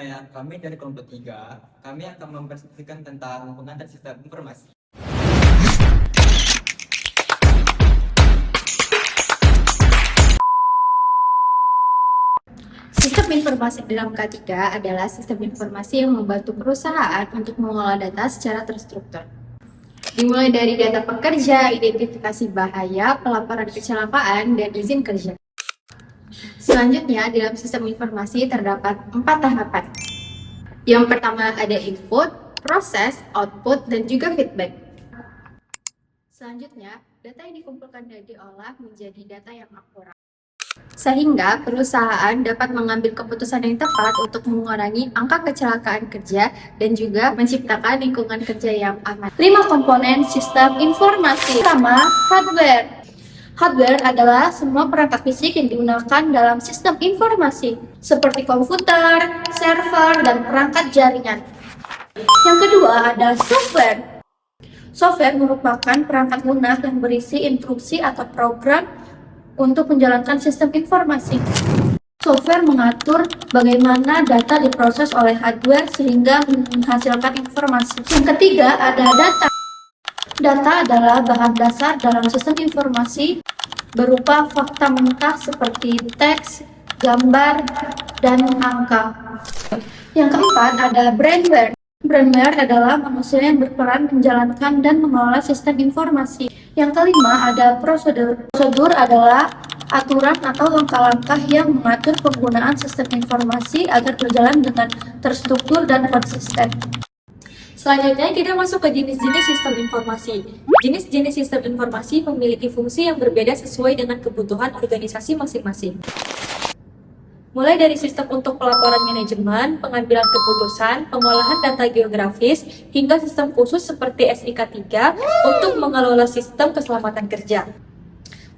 semuanya, kami dari kelompok 3, kami akan mempresentasikan tentang pengantar sistem informasi. Sistem informasi dalam K3 adalah sistem informasi yang membantu perusahaan untuk mengolah data secara terstruktur. Dimulai dari data pekerja, identifikasi bahaya, pelaporan kecelakaan, dan izin kerja. Selanjutnya, dalam sistem informasi terdapat 4 tahapan. Yang pertama ada input, proses, output, dan juga feedback. Selanjutnya, data yang dikumpulkan dan diolah menjadi data yang akurat, sehingga perusahaan dapat mengambil keputusan yang tepat untuk mengurangi angka kecelakaan kerja dan juga menciptakan lingkungan kerja yang aman. 5 komponen sistem informasi. Pertama, hardware. Hardware adalah semua perangkat fisik yang digunakan dalam sistem informasi, seperti komputer, server, dan perangkat jaringan. Yang kedua ada software. Software merupakan perangkat lunak yang berisi instruksi atau program untuk menjalankan sistem informasi. Software mengatur bagaimana data diproses oleh hardware sehingga menghasilkan informasi. Yang ketiga ada data. Data adalah bahan dasar dalam sistem informasi berupa fakta mentah seperti teks, gambar, dan angka. Yang keempat ada brainware. Brainware adalah manusia yang berperan menjalankan dan mengelola sistem informasi. Yang kelima ada prosedur. Prosedur adalah aturan atau langkah-langkah yang mengatur penggunaan sistem informasi agar berjalan dengan terstruktur dan konsisten. Selanjutnya kita masuk ke jenis-jenis sistem informasi. Jenis-jenis sistem informasi memiliki fungsi yang berbeda sesuai dengan kebutuhan organisasi masing-masing. Mulai dari sistem untuk pelaporan manajemen, pengambilan keputusan, pengolahan data geografis, hingga sistem khusus seperti SIK3 untuk mengelola sistem keselamatan kerja.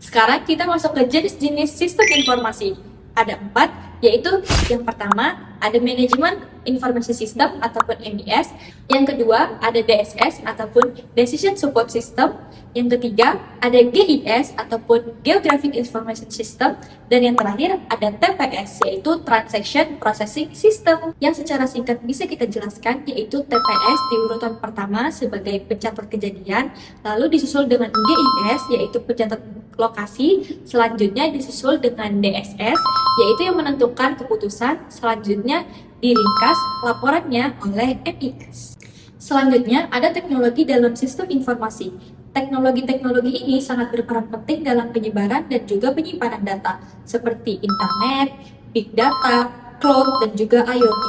Sekarang kita masuk ke jenis-jenis sistem informasi. Ada 4, yaitu yang pertama ada manajemen informasi system ataupun MES, yang kedua ada DSS ataupun decision support system, yang ketiga ada GIS ataupun geographic information system, dan yang terakhir ada TPS yaitu transaction processing system. Yang secara singkat bisa kita jelaskan yaitu TPS di urutan pertama sebagai pencatat kejadian, lalu disusul dengan GIS yaitu pencatat lokasi, selanjutnya disusul dengan DSS yaitu yang menentukan keputusan, selanjutnya diringkas laporannya oleh MES. Selanjutnya ada teknologi dalam sistem informasi. Teknologi-teknologi ini sangat berperan penting dalam penyebaran dan juga penyimpanan data seperti internet, big data, cloud, dan juga IoT.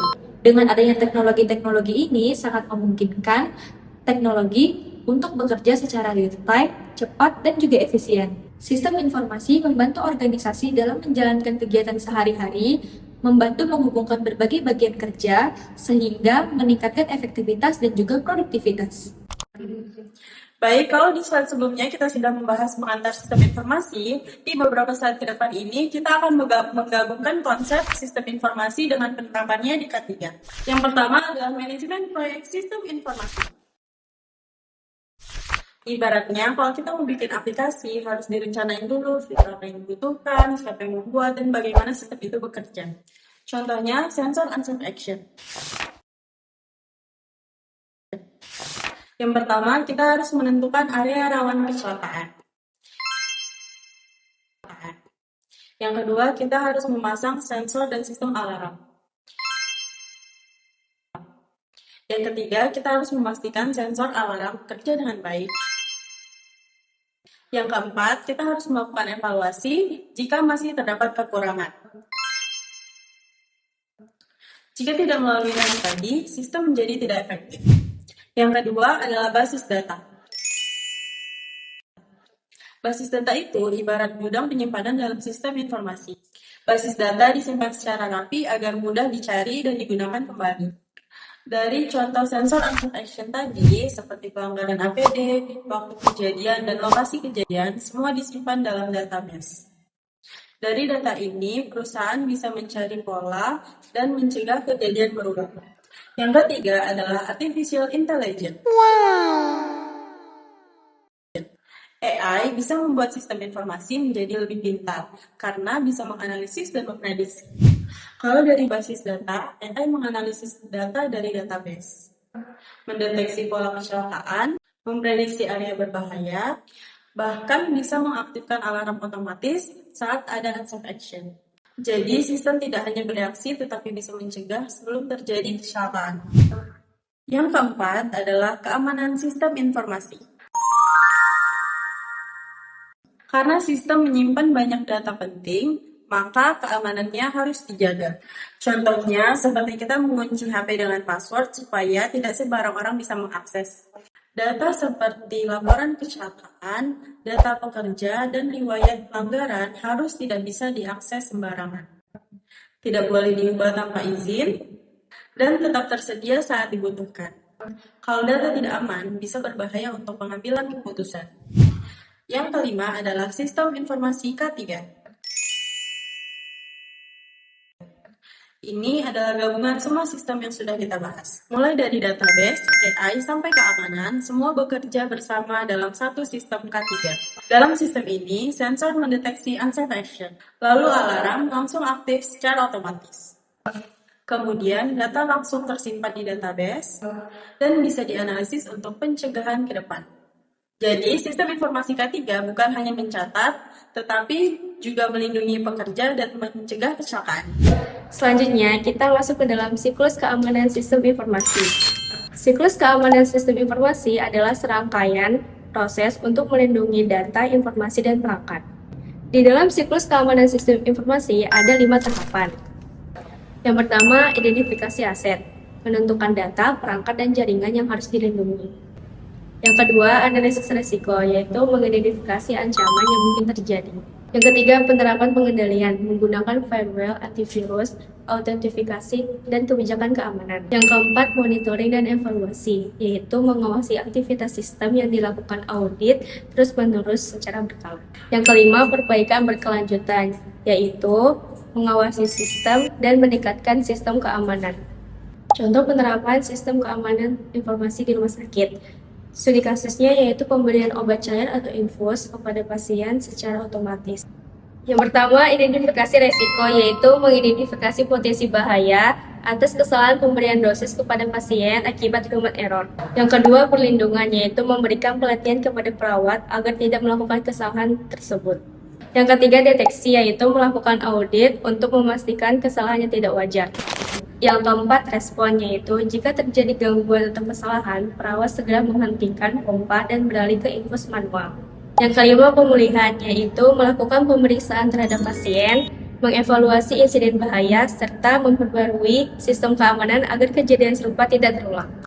Dengan adanya teknologi-teknologi ini sangat memungkinkan teknologi untuk bekerja secara real-time, cepat, dan juga efisien. Sistem informasi membantu organisasi dalam menjalankan kegiatan sehari-hari, membantu menghubungkan berbagai bagian kerja, sehingga meningkatkan efektivitas dan juga produktivitas. Baik, kalau di slide sebelumnya kita sudah membahas mengantar sistem informasi, di beberapa slide ke depan ini kita akan menggabungkan konsep sistem informasi dengan penerapannya di K3. Yang pertama adalah manajemen proyek sistem informasi. Ibaratnya, kalau kita mau bikin aplikasi, harus direncanain dulu fitur apa yang dibutuhkan, siapa yang membuat, dan bagaimana sistem itu bekerja. Contohnya, sensor unsent action. Yang pertama, kita harus menentukan area rawan kecelakaan. Yang kedua, kita harus memasang sensor dan sistem alarm. Yang ketiga, kita harus memastikan sensor alarm bekerja dengan baik. Yang keempat, kita harus melakukan evaluasi jika masih terdapat kekurangan. Jika tidak melalui yang tadi, sistem menjadi tidak efektif. Yang kedua adalah basis data. Basis data itu ibarat gudang penyimpanan dalam sistem informasi. Basis data disimpan secara rapi agar mudah dicari dan digunakan kembali. Dari contoh sensor unsent action tadi, seperti pelanggaran APD, waktu kejadian, dan lokasi kejadian, semua disimpan dalam database. Dari data ini, perusahaan bisa mencari pola dan mencegah kejadian berulang. Yang ketiga adalah artificial intelligence. AI bisa membuat sistem informasi menjadi lebih pintar karena bisa menganalisis dan memprediksi. Kalau dari basis data, AI menganalisis data dari database, mendeteksi pola kecelakaan, memprediksi area berbahaya, bahkan bisa mengaktifkan alarm otomatis saat ada unsafe action. Jadi, sistem tidak hanya bereaksi tetapi bisa mencegah sebelum terjadi kecelakaan. Yang keempat adalah keamanan sistem informasi. Karena sistem menyimpan banyak data penting, maka keamanannya harus dijaga. Contohnya, seperti kita mengunci HP dengan password supaya tidak sembarang orang bisa mengakses. Data seperti laporan kecelakaan, data pekerja, dan riwayat pelanggaran harus tidak bisa diakses sembarangan. Tidak boleh diubah tanpa izin, dan tetap tersedia saat dibutuhkan. Kalau data tidak aman, bisa berbahaya untuk pengambilan keputusan. Yang kelima adalah sistem informasi K3. Ini adalah gabungan semua sistem yang sudah kita bahas. Mulai dari database, AI, sampai keamanan, semua bekerja bersama dalam satu sistem K3. Dalam sistem ini, sensor mendeteksi unsafe action, lalu alarm langsung aktif secara otomatis. Kemudian, data langsung tersimpan di database dan bisa dianalisis untuk pencegahan ke depan. Jadi, sistem informasi K3 bukan hanya mencatat, tetapi juga melindungi pekerja dan mencegah kecelakaan. Selanjutnya, kita masuk ke dalam siklus keamanan sistem informasi. Siklus keamanan sistem informasi adalah serangkaian proses untuk melindungi data, informasi, dan perangkat. Di dalam siklus keamanan sistem informasi ada 5 tahapan. Yang pertama, identifikasi aset, menentukan data, perangkat, dan jaringan yang harus dilindungi. Yang kedua, analisis risiko, yaitu mengidentifikasi ancaman yang mungkin terjadi. Yang ketiga, penerapan pengendalian, menggunakan firewall, antivirus, autentifikasi, dan kebijakan keamanan. Yang keempat, monitoring dan evaluasi, yaitu mengawasi aktivitas sistem yang dilakukan audit terus-menerus secara berkala. Yang kelima, perbaikan berkelanjutan, yaitu mengawasi sistem dan meningkatkan sistem keamanan. Contoh penerapan sistem keamanan informasi di rumah sakit. Studi kasusnya yaitu pemberian obat cair atau infus kepada pasien secara otomatis. Yang pertama, identifikasi resiko, yaitu mengidentifikasi potensi bahaya atas kesalahan pemberian dosis kepada pasien akibat human error. Yang kedua, perlindungan, yaitu memberikan pelatihan kepada perawat agar tidak melakukan kesalahan tersebut. Yang ketiga, deteksi, yaitu melakukan audit untuk memastikan kesalahan yang tidak wajar. Yang keempat, respon, yaitu jika terjadi gangguan atau kesalahan, perawat segera menghentikan pompa dan beralih ke infus manual. Yang kelima, pemulihan, yaitu melakukan pemeriksaan terhadap pasien, mengevaluasi insiden bahaya, serta memperbarui sistem keamanan agar kejadian serupa tidak terulang.